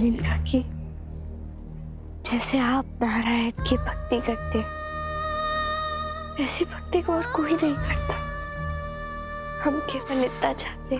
नलिन काकी, जैसे आप नारायण की भक्ति करते ऐसी भक्ति को और कोई नहीं करता। हम केवल इतना चाहते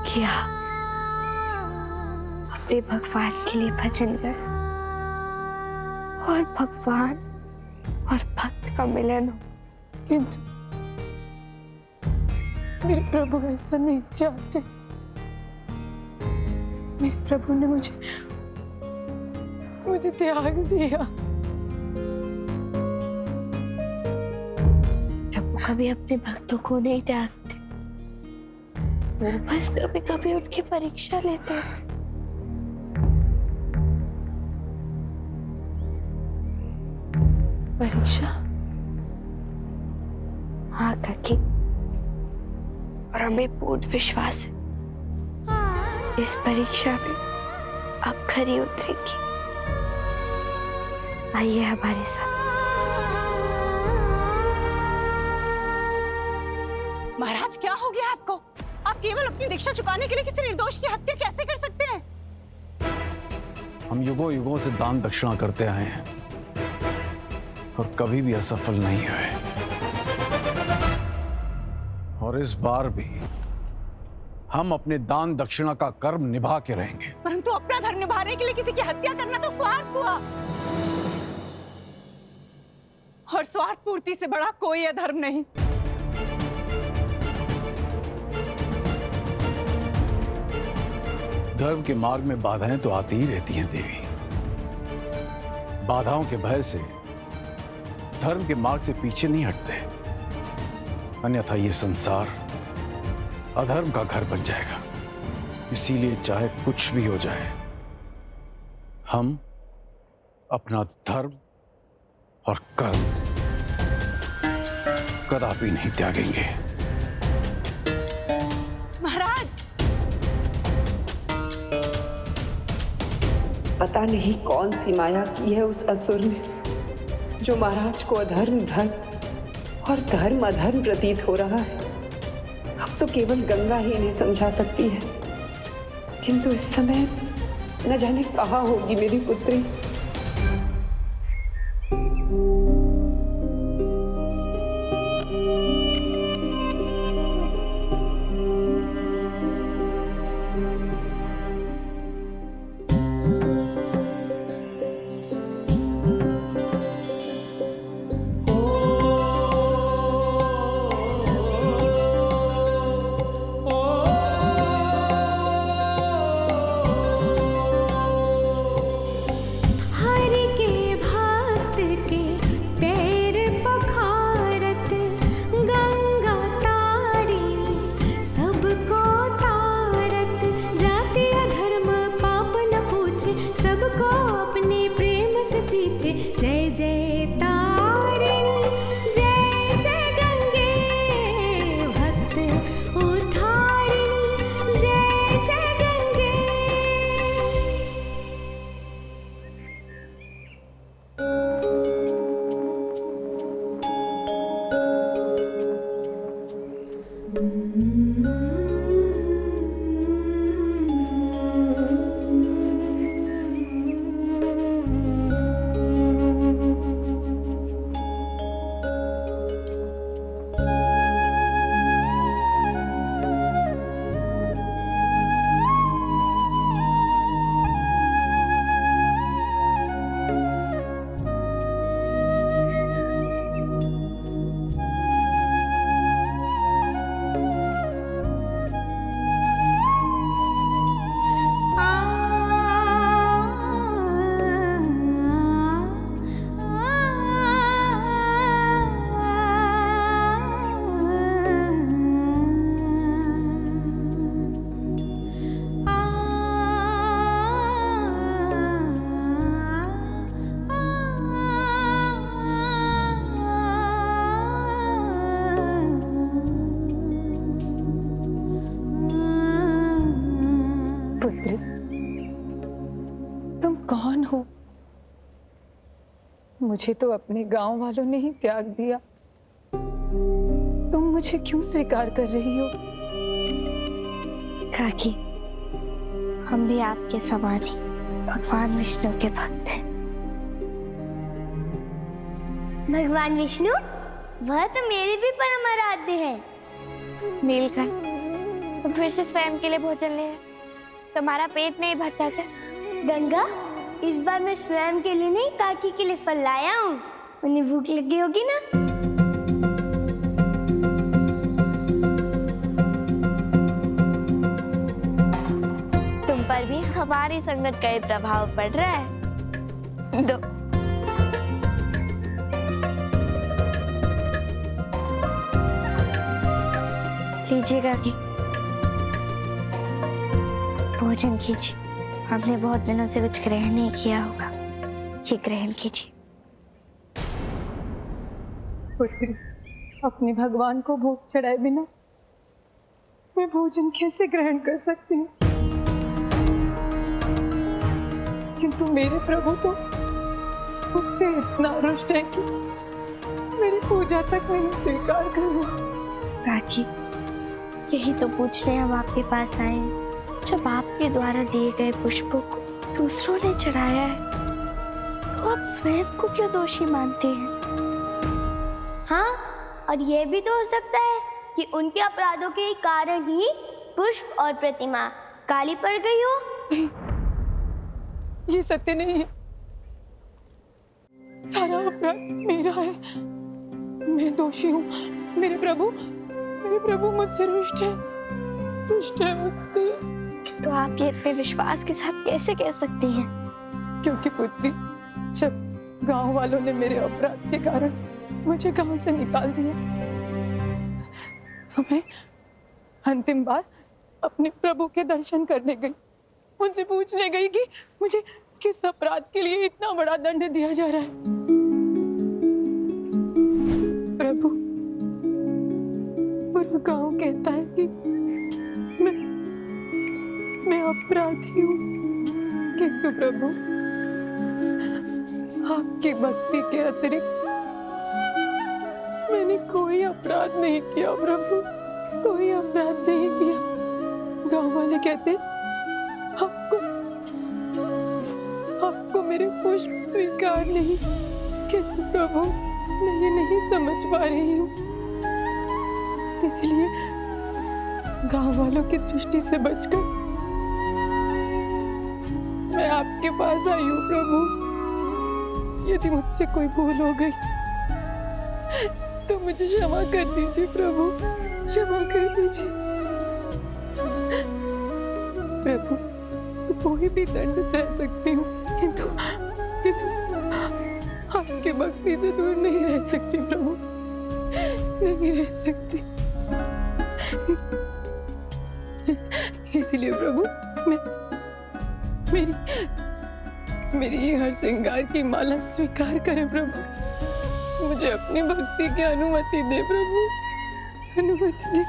कि आप अपने भगवान के लिए भजन कर और भगवान और भक्त का मिलन हो। किंतु मेरे प्रभु ऐसा नहीं चाहते। मेरे प्रभु ने मुझे त्याग दिया। प्रभु कभी अपने भक्तों को नहीं त्यागते, वो बस कभी कभी उनकी परीक्षा लेते हैं। परीक्षा? हाँ काकी, और हमें पूर्ण विश्वास है इस परीक्षा में आप खरी उतरेंगी। आइए हमारे साथ। महाराज, क्या हो गया आपको? आप केवल अपनी दीक्षा चुकाने के लिए किसी निर्दोष की हत्या कैसे कर सकते हैं? हम युगों युगों से दान दक्षिणा करते आए हैं और कभी भी असफल नहीं हुए, और इस बार भी हम अपने दान दक्षिणा का कर्म निभा के रहेंगे। परंतु अपना धर्म निभाने के लिए किसी की हत्या करना तो स्वार्थ हुआ, और स्वार्थ पूर्ति से बड़ा कोई अधर्म नहीं। धर्म के मार्ग में बाधाएं तो आती ही रहती हैं देवी। बाधाओं के भय से धर्म के मार्ग से पीछे नहीं हटते, अन्यथा ये संसार अधर्म का घर बन जाएगा। इसीलिए चाहे कुछ भी हो जाए, हम अपना धर्म और कर्म कदापि नहीं त्यागेंगे। महाराज, पता नहीं कौन सी माया की है उस असुर ने, जो महाराज को अधर्म धर्म और धर्म अधर्म प्रतीत हो रहा है। अब तो केवल गंगा ही इन्हें समझा सकती है, किंतु इस समय न जाने कहाँ होगी मेरी पुत्री। मुझे तो अपने गांव वालों ने ही त्याग दिया, तुम मुझे क्यों स्वीकार कर रही हो? काकी, हम भी आपके समान ही भगवान विष्णु के भक्त हैं। भगवान विष्णु, वह तो मेरे भी परम आराध्य है। मिलकर तुम फिर से स्वयं के लिए भोजन ले आए। तुम्हारा पेट नहीं भरता क्या? गंगा, इस बार मैं स्वयं के लिए नहीं, काकी के लिए फल लाया हूँ। उन्हें भूख लगी होगी ना? तुम पर भी हमारी संगत का ही प्रभाव पड़ रहा है। दो। लीजिएगा कि भोजन कीजिए। हमने बहुत दिनों से कुछ ग्रहण नहीं किया होगा, ये ग्रहण कीजिए। पुत्री, अपने भगवान को भोग चढ़ाए बिना मैं भोजन कैसे ग्रहण कर सकती हूँ? किंतु मेरे प्रभु तो मुझसे इतना रुष्ट है कि मेरी पूजा तक नहीं स्वीकार कर रहे। काकी, यही तो पूछने हम आपके पास आए हैं। जब आपके द्वारा दिए गए पुष्पों को दूसरों ने चढ़ाया है, तो आप स्वयं को क्यों दोषी मानते हैं? हाँ, और ये भी तो हो सकता है कि उनके अपराधों के कारण ही पुष्प और प्रतिमा काली पड़ गई हो। ये सत्य नहीं है। सारा अपराध मेरा है। मैं दोषी हूँ। मेरे प्रभु मुझसे रुष्ट है मुझसे। तो आप ये इतने विश्वास के साथ कैसे कह सकती हैं? क्योंकि पुत्री, जब गांव वालों ने मेरे अपराध के कारण मुझे गांव से निकाल दिया, तो मैं अंतिम बार अपने प्रभु के दर्शन करने गई। उनसे पूछने गई कि मुझे किस अपराध के लिए इतना बड़ा दंड दिया जा रहा है। प्रभु, पूरा गांव कहता है कि मैं अपराधी हूँ, किंतु प्रभु, आपकी भक्ति के अतिरिक्त मैंने कोई अपराध नहीं किया। प्रभु, कोई अपराध नहीं किया। गांव वाले कहते आपको मेरे पुष्प स्वीकार नहीं, किंतु प्रभु मैं ये नहीं समझ पा रही हूँ। इसलिए गांव वालों की दृष्टि से बचकर मैं आपके पास आई हूँ। प्रभु, यदि मुझसे कोई भूल हो गई तो मुझे क्षमा कर दीजिए। प्रभु, क्षमा कर दीजिए। प्रभु, कोई भी दंड सह सकती हूँ, किंतु आपकी भक्ति से दूर नहीं रह सकती। प्रभु, नहीं रह सकती। इसलिए प्रभु, मेरी ये हर श्रृंगार की माला स्वीकार करें। प्रभु, मुझे अपनी भक्ति की अनुमति दे। प्रभु, अनुमति दे।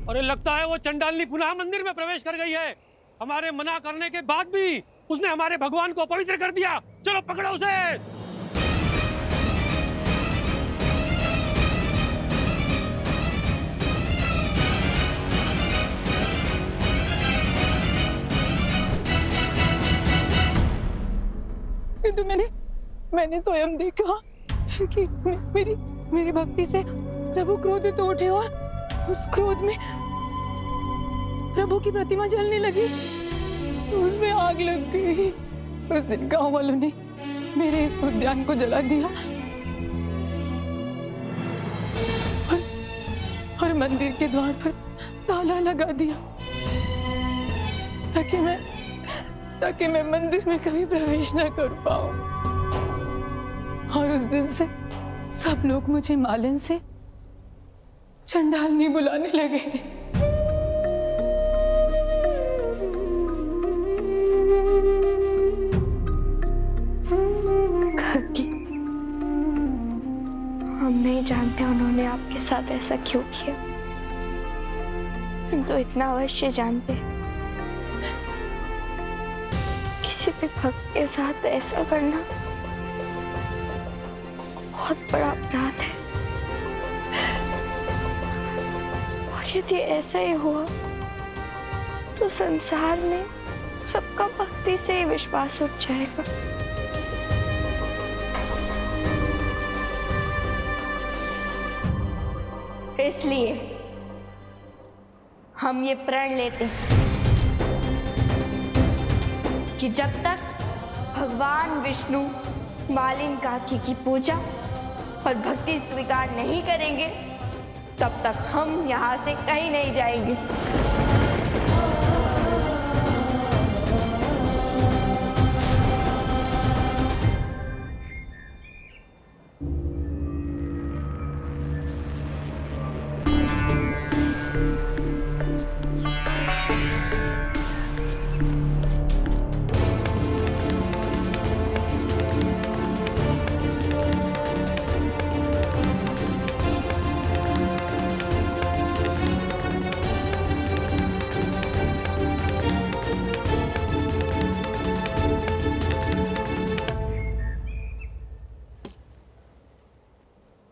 अरे लगता है वो चंडालनी पुनः मंदिर में प्रवेश कर गई है। हमारे मना करने के बाद भी उसने हमारे भगवान को अपवित्र कर दिया। चलो पकड़ो उसे। किंतु मैंने स्वयं देखा कि मेरी भक्ति से प्रभु क्रोधित तो उठे और उस क्रोध में प्रभु की प्रतिमा जलने लगी, उसमें आग लग गई। उस दिन गांव वालों ने मेरे इस उद्यान को जला दिया और मंदिर के द्वार पर ताला लगा दिया ताकि मैं मंदिर में कभी प्रवेश न कर पाऊं। और उस दिन से सब लोग मुझे मालन से चंडालनी बुलाने लगे। काकी, हम नहीं जानते उन्होंने आपके साथ ऐसा क्यों किया, हम तो इतना अवश्य जानते, किसी भी भक्त के साथ ऐसा करना बहुत बड़ा अपराध है। और यदि ऐसा ही हुआ तो संसार में सबका भक्ति से ही विश्वास उठ जाएगा। इसलिए हम ये प्रण लेते हैं कि जब तक भगवान विष्णु मालिन काकी की पूजा और भक्ति स्वीकार नहीं करेंगे तब तक हम यहाँ से कहीं नहीं जाएंगे।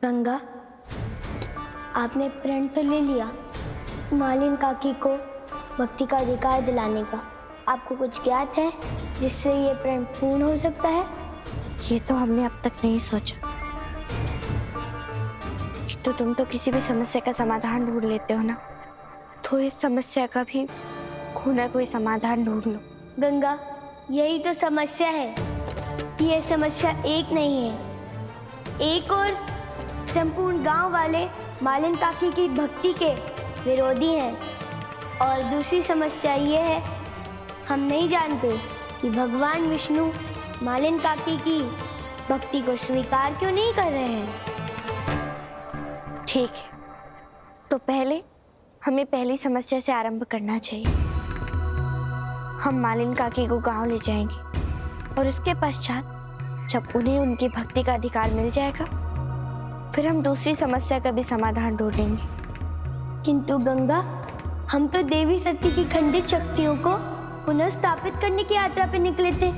गंगा, आपने प्रण तो ले लिया मालिन काकी को भक्ति का अधिकार दिलाने का। आपको कुछ ज्ञात है जिससे ये प्रण पूर्ण हो सकता है? ये तो हमने अब तक नहीं सोचा। तो तुम तो किसी भी समस्या का समाधान ढूंढ लेते हो ना, तो इस समस्या का भी कोई ना कोई समाधान ढूंढ लो। गंगा, यही तो समस्या है कि ये समस्या एक नहीं है। एक और संपूर्ण गांव वाले मालिन काकी की भक्ति के विरोधी हैं, और दूसरी समस्या ये है हम नहीं जानते कि भगवान विष्णु मालिन काकी की भक्ति को स्वीकार क्यों नहीं कर रहे हैं। ठीक है, तो पहले हमें पहली समस्या से आरंभ करना चाहिए। हम मालिन काकी को गांव ले जाएंगे और उसके पश्चात जब उन्हें उनकी भक्ति का अधिकार मिल जाएगा फिर हम दूसरी समस्या का भी समाधान ढूंढेंगे। किंतु गंगा, हम तो देवी सती की खंडित शक्तियों को पुनः स्थापित करने की यात्रा पे निकले थे,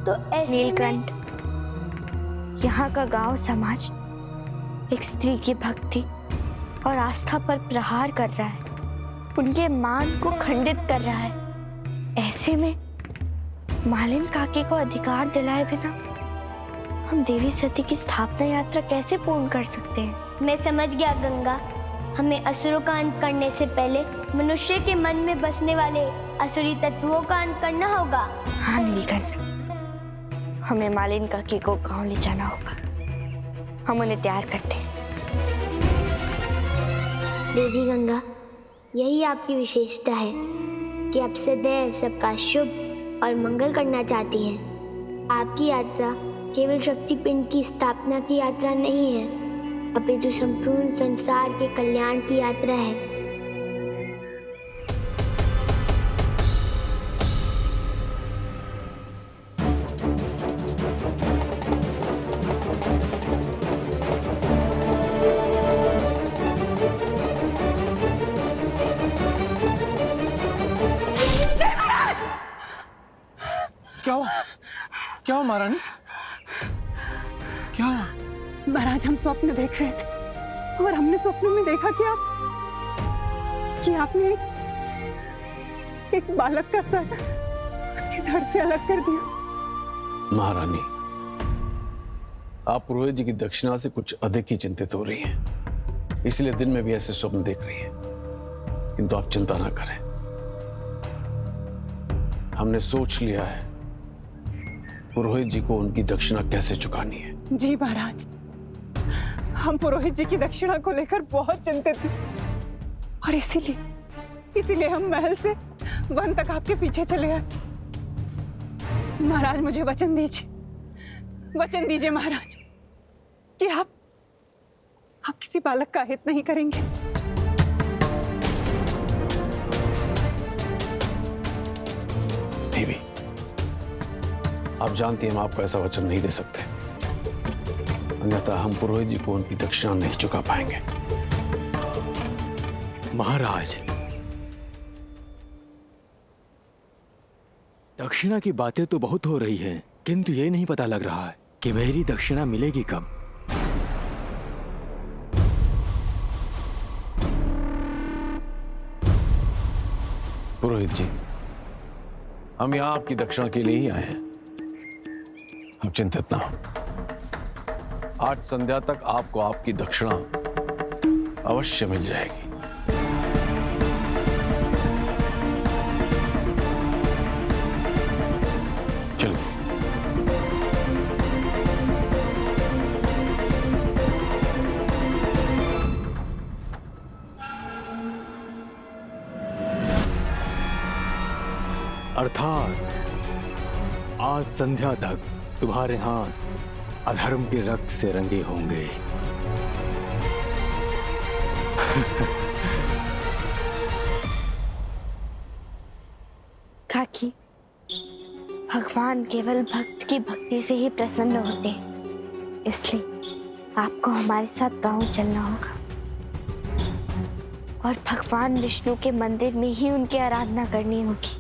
तो ऐसे नीलकंठ, यहाँ का गांव समाज एक स्त्री की भक्ति और आस्था पर प्रहार कर रहा है, उनके मान को खंडित कर रहा है। ऐसे में मालिन काकी को अधिकार दिलाए बिना हम देवी सती की स्थापना यात्रा कैसे पूर्ण कर सकते हैं? मैं समझ गया गंगा, हमें असुरों का अंत करने से पहले मनुष्य के मन में बसने वाले असुरी तत्वों का अंत करना होगा। हाँ नीलकंठ, हमें मालिन काकी को गांव ले जाना होगा। हम उन्हें तैयार करते हैं। देवी गंगा, यही आपकी विशेषता है कि आप सदैव सबका शुभ और मंगल करना चाहती हैं। आपकी यात्रा केवल शक्तिपिंड की स्थापना की यात्रा नहीं है, अपितु संपूर्ण संसार के कल्याण की यात्रा है। क्या हुआ महारानी? क्या हुआ? महाराज, हम स्वप्न देख रहे थे और हमने स्वप्न में देखा कि आपने एक बालक का सर उसके धड़ से अलग कर दिया। महारानी, आप पुरोहित जी की दक्षिणा से कुछ अधिक ही चिंतित हो रही हैं, इसलिए दिन में भी ऐसे स्वप्न देख रही हैं। किंतु आप चिंता ना करें, हमने सोच लिया है पुरोहित जी को उनकी दक्षिणा कैसे चुकानी है। जी महाराज, हम पुरोहित जी की दक्षिणा को लेकर बहुत चिंतित थे और इसीलिए हम महल से वन तक आपके पीछे चले आए। महाराज, मुझे वचन दीजिए महाराज कि आप किसी बालक का हित नहीं करेंगे। देवी, आप जानती हैं हम आपको ऐसा वचन नहीं दे सकते, अन्यथा हम पुरोहित जी को उनकी दक्षिणा नहीं चुका पाएंगे। महाराज, दक्षिणा की बातें तो बहुत हो रही हैं, किंतु ये नहीं पता लग रहा है कि मेरी दक्षिणा मिलेगी कब। पुरोहित जी, हम यहाँ आपकी दक्षिणा के लिए ही आए हैं। आप चिंतित ना हो, आज संध्या तक आपको आपकी दक्षिणा अवश्य मिल जाएगी। चलिए। अर्थात आज संध्या तक तुम्हारे हाथ अधर्म के रक्त से रंगे होंगे। काकी, भगवान केवल भक्त की भक्ति से ही प्रसन्न होते हैं, इसलिए आपको हमारे साथ गांव चलना होगा और भगवान विष्णु के मंदिर में ही उनकी आराधना करनी होगी।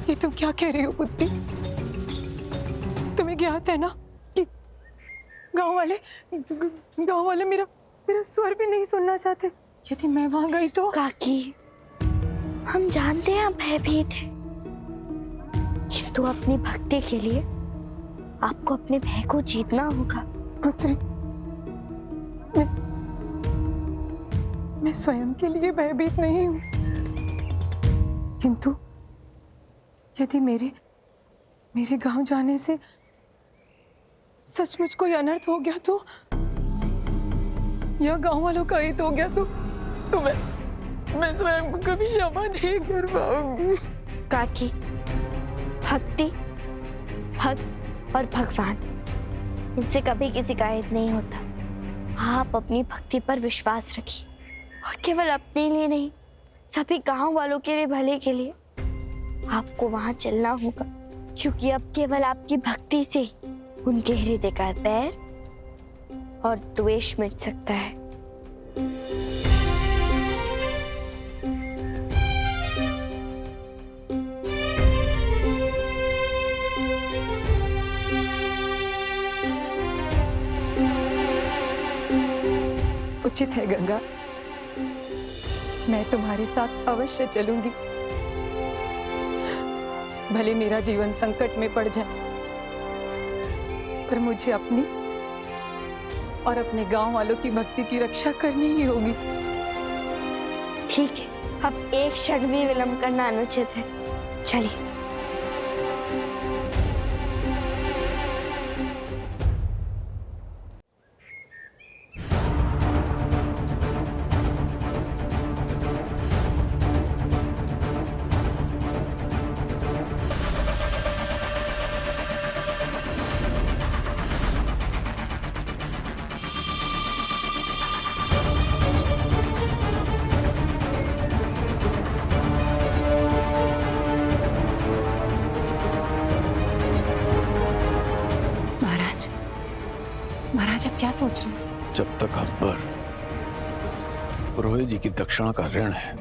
ये तुम क्या कह रही हो पुत्री? तुम्हें ज्ञात है ना कि गांव वाले मेरा स्वर भी नहीं सुनना चाहते। यदि मैं वहां गई तो काकी, हम जानते हैं आप भयभीत हैं, किंतु अपनी भक्ति के लिए आपको अपने भय को जीतना होगा। पुत्री, मैं स्वयं के लिए भयभीत नहीं हूं, किंतु यदि मेरे गांव जाने से सचमुच कोई अनर्थ हो गया तो, या गांव वालों का हित हो गया तो मैं स्वयं को कभी क्षमा नहीं कर पाऊंगी। काकी, भक्त और भगवान, इनसे कभी किसी का हित नहीं होता। आप अपनी भक्ति पर विश्वास रखिए और केवल अपने लिए नहीं, सभी गांव वालों के लिए, भले के लिए आपको वहां चलना होगा, क्योंकि अब केवल आपकी भक्ति से ही उनके हृदय का बैर और द्वेष मिट सकता है। उचित है गंगा, मैं तुम्हारे साथ अवश्य चलूंगी। भले मेरा जीवन संकट में पड़ जाए, पर मुझे अपनी और अपने गांव वालों की भक्ति की रक्षा करनी ही होगी। ठीक है, अब एक क्षण भी विलंब करना अनुचित है। चलिए। महाराज अब क्या सोच रहे हैं? जब तक हम पर पुरोहित जी की दक्षिणा का ऋण है,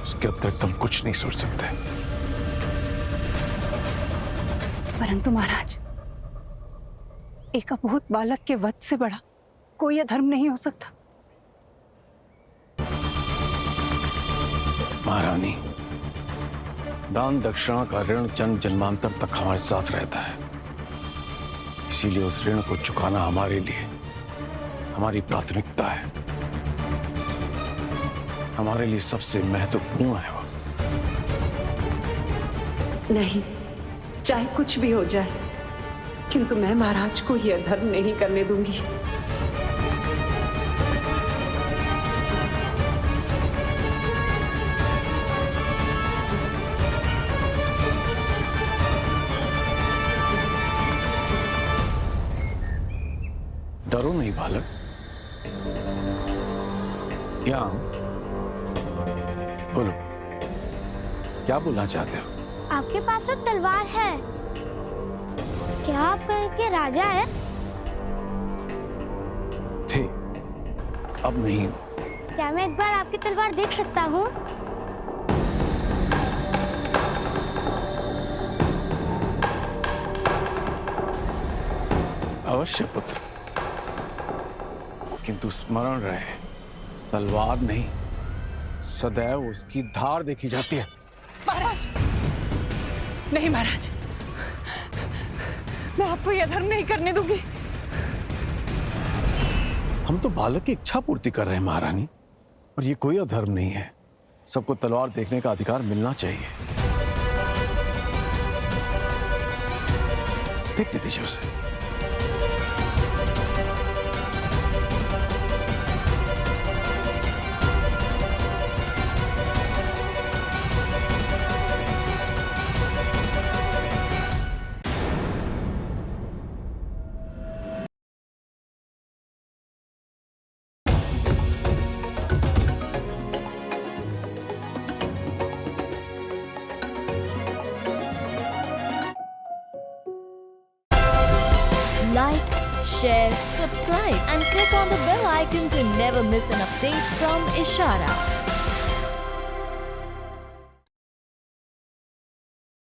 उसके अतिरिक्त हम कुछ नहीं सोच सकते। परंतु महाराज, एक अबोध बालक के वध से बड़ा कोई अधर्म नहीं हो सकता। महारानी, दान दक्षिणा का ऋण जन्म जन्मांतर तक हमारे साथ रहता है, इसीलिए उस ऋण को चुकाना हमारे लिए हमारी प्राथमिकता है। हमारे लिए सबसे महत्वपूर्ण है वो। नहीं, चाहे कुछ भी हो जाए, किंतु मैं महाराज को यह अधर्म नहीं करने दूंगी। डरो नहीं बालक, यहाँ बोलो, क्या बोलना चाहते हो? आपके पास तो तलवार है, क्या आप कहीं के राजा हैं? थे, अब नहीं हूं। क्या मैं एक बार आपकी तलवार देख सकता हूँ? अवश्य पुत्र, किंतु स्मरण रहे, तलवार नहीं, सदैव उसकी धार देखी जाती है। महाराज, नहीं महाराज, मैं आपको यह धर्म नहीं करने दूंगी। हम तो बालक की इच्छा पूर्ति कर रहे हैं महारानी, और ये कोई अधर्म नहीं है। सबको तलवार देखने का अधिकार मिलना चाहिए। देखने दीजिए उसे। Like, share, subscribe and click on the bell icon to never miss an update from Ishara.